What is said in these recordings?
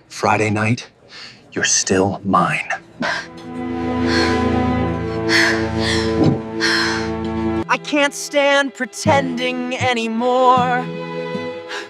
Friday night, you're still mine. I can't stand pretending anymore.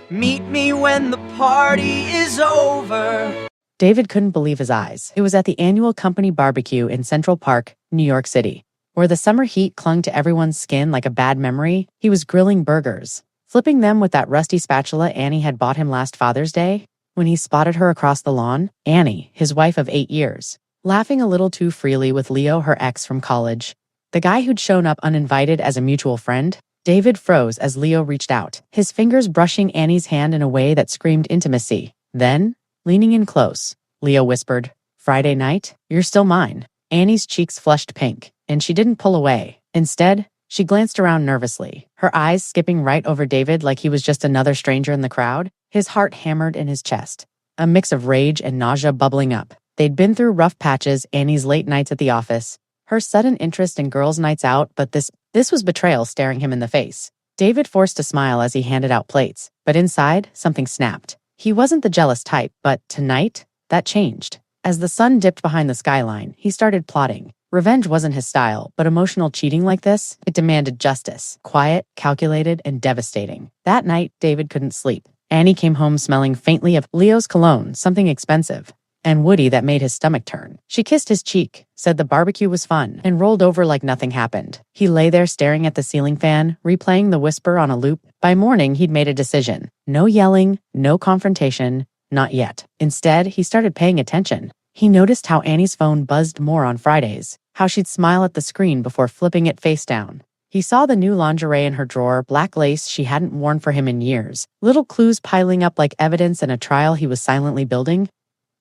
Meet me when the party is over. David couldn't believe his eyes. It was at the annual company barbecue in Central Park, New York City. Where the summer heat clung to everyone's skin like a bad memory, he was grilling burgers, flipping them with that rusty spatula Annie had bought him last Father's Day. When he spotted her across the lawn, Annie, his wife of 8 years, laughing a little too freely with Leo, her ex from college, the guy who'd shown up uninvited as a mutual friend. David froze as Leo reached out, his fingers brushing Annie's hand in a way that screamed intimacy. Then, leaning in close, Leo whispered, "Friday night, you're still mine." Annie's cheeks flushed pink, and she didn't pull away. Instead, she glanced around nervously, her eyes skipping right over David like he was just another stranger in the crowd. His heart hammered in his chest, a mix of rage and nausea bubbling up. They'd been through rough patches, Annie's late nights at the office, her sudden interest in girls' nights out, but this was betrayal staring him in the face. David forced a smile as he handed out plates, but inside, something snapped. He wasn't the jealous type, but tonight, that changed. As the sun dipped behind the skyline, he started plotting. Revenge wasn't his style, but emotional cheating like this, it demanded justice. Quiet, calculated, and devastating. That night, David couldn't sleep. Annie came home smelling faintly of Leo's cologne, something expensive and woody that made his stomach turn. She kissed his cheek, said the barbecue was fun, and rolled over like nothing happened. He lay there staring at the ceiling fan, replaying the whisper on a loop. By morning, he'd made a decision. No yelling, no confrontation, not yet. Instead, he started paying attention. He noticed how Annie's phone buzzed more on Fridays, how she'd smile at the screen before flipping it face down. He saw the new lingerie in her drawer, black lace she hadn't worn for him in years, little clues piling up like evidence in a trial he was silently building.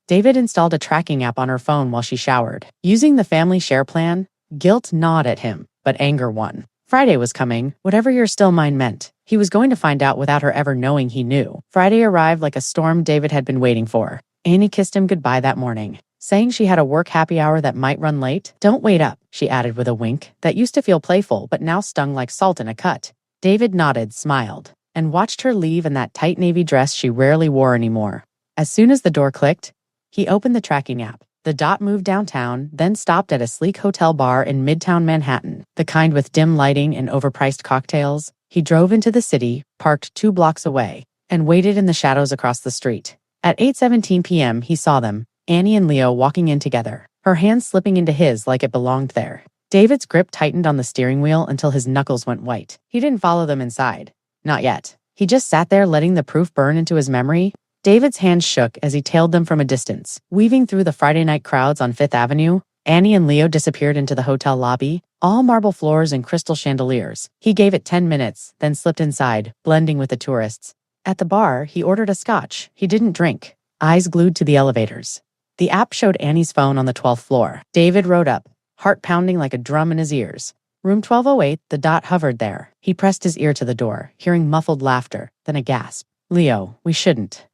David installed a tracking app on her phone while she showered. Using the family share plan, guilt gnawed at him, but anger won. Friday was coming, whatever "you're still mine" meant. He was going to find out without her ever knowing he knew. Friday arrived like a storm David had been waiting for. Annie kissed him goodbye that morning, saying she had a work happy hour that might run late. "Don't wait up," she added with a wink that used to feel playful but now stung like salt in a cut. David nodded, smiled, and watched her leave in that tight navy dress she rarely wore anymore. As soon as the door clicked, he opened the tracking app. The dot moved downtown, then stopped at a sleek hotel bar in Midtown Manhattan, the kind with dim lighting and overpriced cocktails. He drove into the city, parked 2 blocks away, and waited in the shadows across the street. At 8:17 p.m., he saw them, Annie and Leo walking in together, her hands slipping into his like it belonged there. David's grip tightened on the steering wheel until his knuckles went white. He didn't follow them inside. Not yet. He just sat there letting the proof burn into his memory. David's hands shook as he tailed them from a distance. Weaving through the Friday night crowds on Fifth Avenue, Annie and Leo disappeared into the hotel lobby, all marble floors and crystal chandeliers. He gave it 10 minutes, then slipped inside, blending with the tourists. At the bar, he ordered a scotch. He didn't drink, eyes glued to the elevators. The app showed Annie's phone on the 12th floor. David rode up, heart pounding like a drum in his ears. Room 1208, the dot hovered there. He pressed his ear to the door, hearing muffled laughter, then a gasp. "Leo, we shouldn't."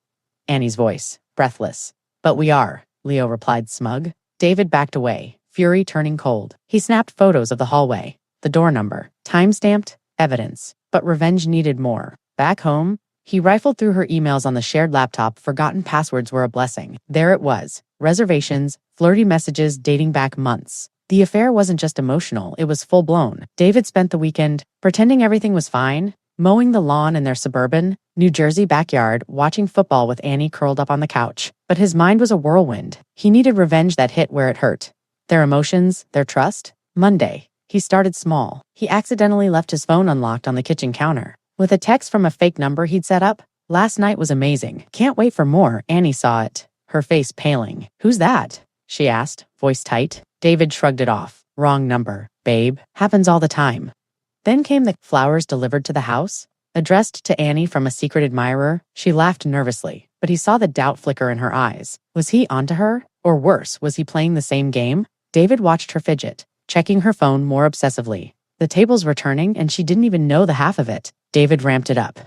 Annie's voice, breathless. "But we are," Leo replied, smug. David backed away, fury turning cold. He snapped photos of the hallway, the door number, time-stamped, evidence. But revenge needed more. Back home, he rifled through her emails on the shared laptop. Forgotten passwords were a blessing. There it was, reservations, flirty messages dating back months. The affair wasn't just emotional, it was full-blown. David spent the weekend pretending everything was fine, mowing the lawn in their suburban, New Jersey backyard, watching football with Annie curled up on the couch. But his mind was a whirlwind. He needed revenge that hit where it hurt. Their emotions, their trust. Monday, he started small. He accidentally left his phone unlocked on the kitchen counter. With a text from a fake number he'd set up. "Last night was amazing. Can't wait for more." Annie saw it, her face paling. "Who's that?" she asked, voice tight. David shrugged it off. "Wrong number, babe. Happens all the time." Then came the flowers delivered to the house, addressed to Annie from a secret admirer. She laughed nervously, but he saw the doubt flicker in her eyes. Was he onto her? Or worse, was he playing the same game? David watched her fidget, checking her phone more obsessively. The tables were turning, and she didn't even know the half of it. David ramped it up.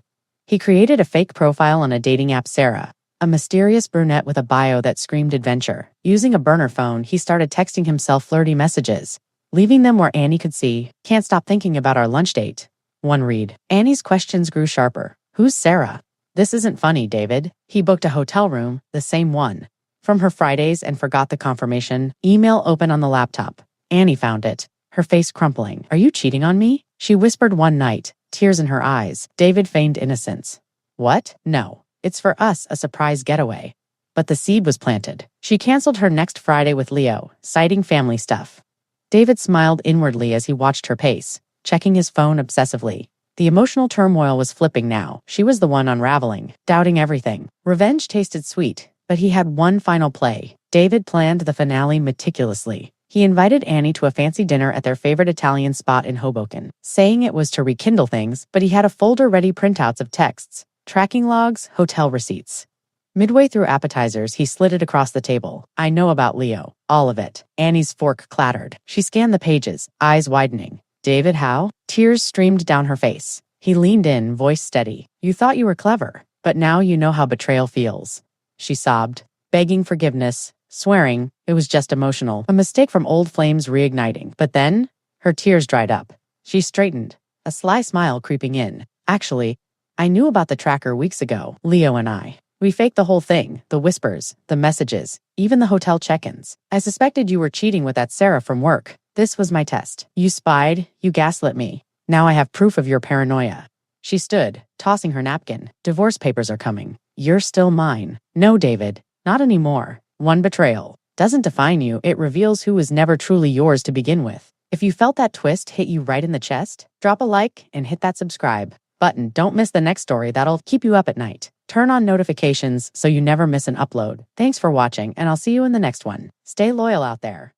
He created a fake profile on a dating app, Sarah, a mysterious brunette with a bio that screamed adventure. Using a burner phone, he started texting himself flirty messages, leaving them where Annie could see. "Can't stop thinking about our lunch date." One read. Annie's questions grew sharper. "Who's Sarah?" This isn't funny, David. He booked a hotel room, the same one. From her Fridays and forgot the confirmation. Email open on the laptop. Annie found it, her face crumpling. Are you cheating on me? She whispered one night, tears in her eyes. David feigned innocence. What? No. It's for us, a surprise getaway. But the seed was planted. She canceled her next Friday with Leo, citing family stuff. David smiled inwardly as he watched her pace, checking his phone obsessively. The emotional turmoil was flipping now. She was the one unraveling, doubting everything. Revenge tasted sweet, but he had one final play. David planned the finale meticulously. He invited Annie to a fancy dinner at their favorite Italian spot in Hoboken, saying it was to rekindle things, but he had a folder-ready printouts of texts, tracking logs, hotel receipts. Midway through appetizers, he slid it across the table. I know about Leo. All of it. Annie's fork clattered. She scanned the pages, eyes widening. David, how? Tears streamed down her face. He leaned in, voice steady. You thought you were clever, but now you know how betrayal feels. She sobbed, begging forgiveness, swearing it was just emotional, a mistake from old flames reigniting. But then, her tears dried up. She straightened, a sly smile creeping in. Actually, I knew about the tracker weeks ago, Leo and I. We faked the whole thing, the whispers, the messages, even the hotel check-ins. I suspected you were cheating with that Sarah from work. This was my test. You spied, you gaslit me. Now I have proof of your paranoia. She stood, tossing her napkin. Divorce papers are coming. You're still mine. No, David, not anymore. One betrayal doesn't define you, it reveals who was never truly yours to begin with. If you felt that twist hit you right in the chest, drop a like and hit that subscribe button. Don't miss the next story that'll keep you up at night. Turn on notifications so you never miss an upload. Thanks for watching, and I'll see you in the next one. Stay loyal out there.